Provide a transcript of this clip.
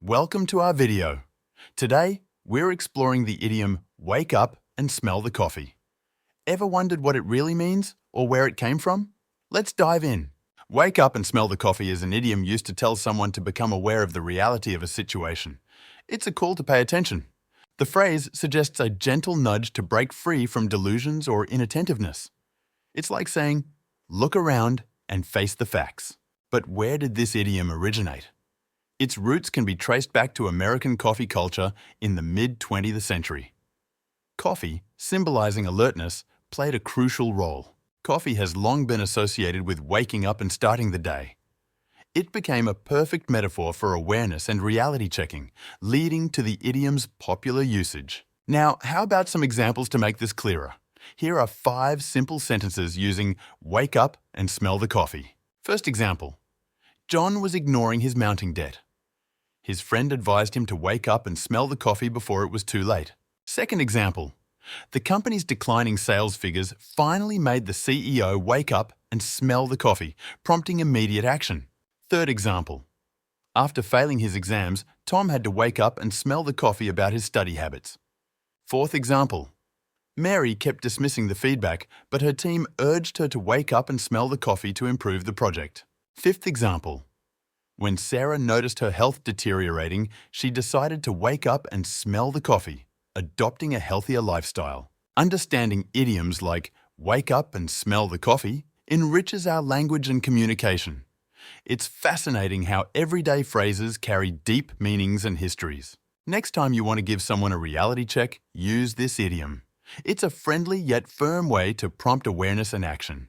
Welcome to our video. Today, we're exploring the idiom wake up and smell the coffee. Ever wondered what it really means or where it came from? Let's dive in. Wake up and smell the coffee is an idiom used to tell someone to become aware of the reality of a situation. It's a call to pay attention. The phrase suggests a gentle nudge to break free from delusions or inattentiveness. It's like saying, look around and face the facts. But where did this idiom originate? Its roots can be traced back to American coffee culture in the mid-20th century. Coffee, symbolizing alertness, played a crucial role. Coffee has long been associated with waking up and starting the day. It became a perfect metaphor for awareness and reality checking, leading to the idiom's popular usage. Now, how about some examples to make this clearer? Here are 5 simple sentences using wake up and smell the coffee. First example. John was ignoring his mounting debt. His friend advised him to wake up and smell the coffee before it was too late. Second example. The company's declining sales figures finally made the CEO wake up and smell the coffee, prompting immediate action. Third example. After failing his exams, Tom had to wake up and smell the coffee about his study habits. Fourth example. Mary kept dismissing the feedback, but her team urged her to wake up and smell the coffee to improve the project. Fifth example. When Sarah noticed her health deteriorating, she decided to wake up and smell the coffee, adopting a healthier lifestyle. Understanding idioms like wake up and smell the coffee enriches our language and communication. It's fascinating how everyday phrases carry deep meanings and histories. Next time you want to give someone a reality check, use this idiom. It's a friendly yet firm way to prompt awareness and action.